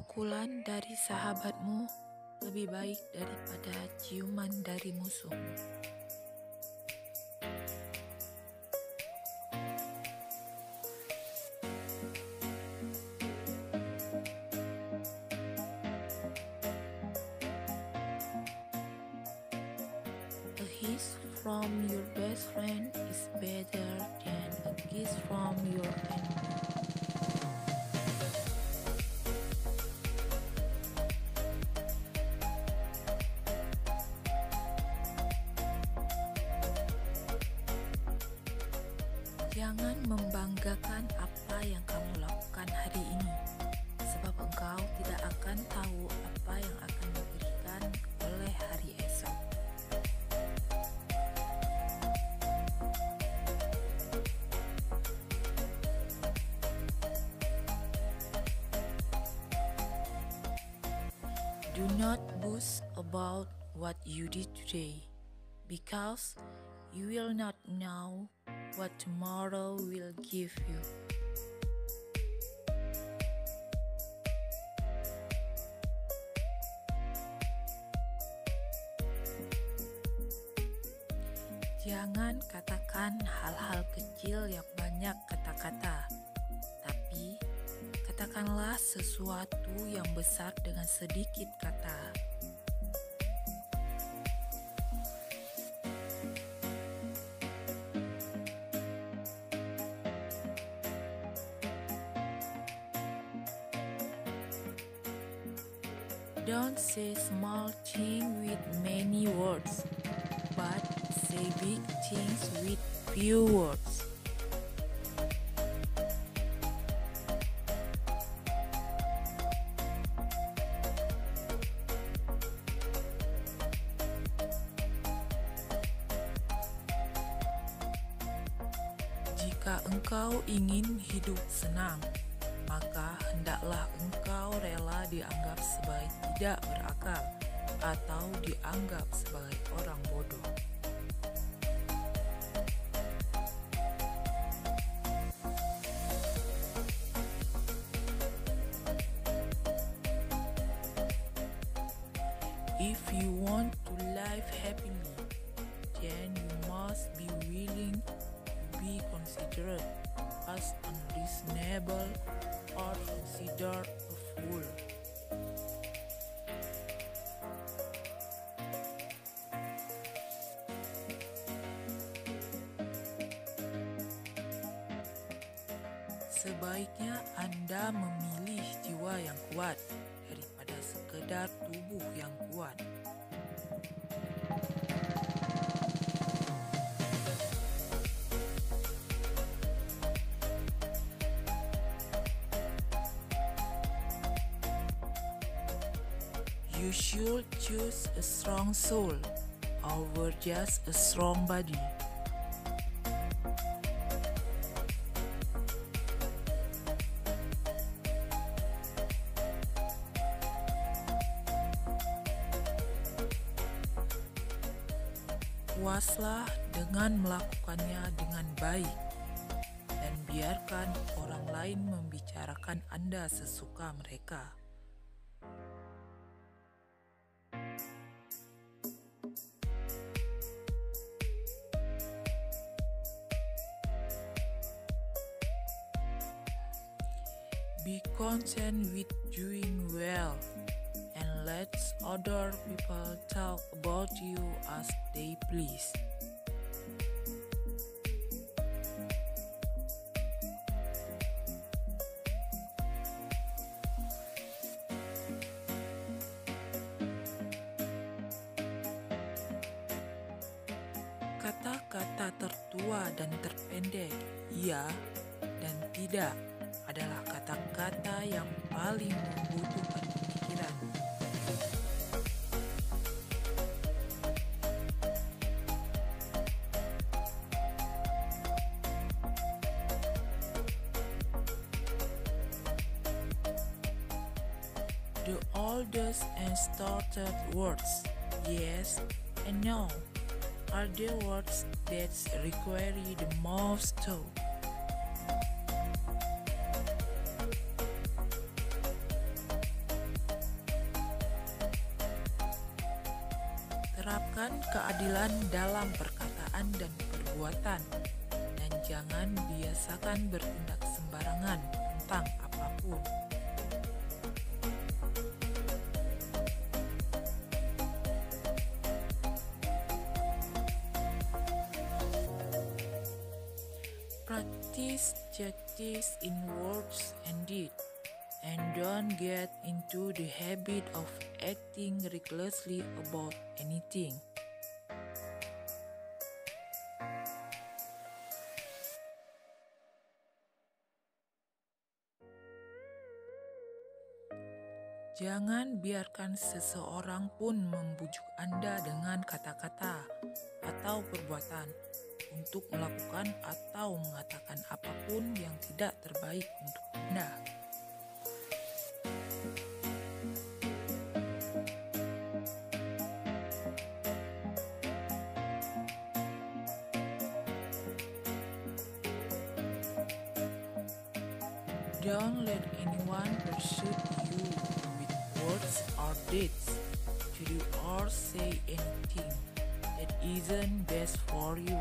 Pukulan dari sahabatmu lebih baik daripada ciuman dari musuhmu. A kiss from your best friend is better than a kiss from your enemy. Jangan membanggakan apa yang kamu lakukan hari ini, sebab engkau tidak akan tahu apa yang akan diberikan oleh hari esok. Do not boast about what you did today, because you will not know what tomorrow will give you. Jangan katakan hal-hal kecil yang banyak kata-kata, tapi katakanlah sesuatu yang besar dengan sedikit kata. Don't say small things with many words, but say big things with few words. Jika engkau ingin hidup senang, maka hendaklah engkau rela dianggap sebagai tidak berakal atau dianggap sebagai orang bodoh. If you want to live happily, then you must be willing to be considered as unreasonable or considered a fool. Sebaiknya Anda memilih jiwa yang kuat daripada sekedar tubuh yang kuat. You should choose a strong soul over just a strong body. Puaslah dengan melakukannya dengan baik, dan biarkan orang lain membicarakan Anda sesuka mereka. Be content with doing well, and let other people talk about you as they please. Kata-kata tertua dan terpendek, iya dan tidak, adalah kata-kata yang paling membutuhkan pemikiran. The oldest and started words, yes and no, are the words that require the most thought. Terapkan keadilan dalam perkataan dan perbuatan, dan jangan biasakan bertindak sembarangan tentang apapun. Practice justice in words and deed, and don't get into the habit of acting recklessly about anything. Jangan biarkan seseorang pun membujuk Anda dengan kata-kata atau perbuatan untuk melakukan atau mengatakan apapun yang tidak terbaik untuk Anda. Don't let anyone pursue you with words or deeds to do or say anything that isn't best for you.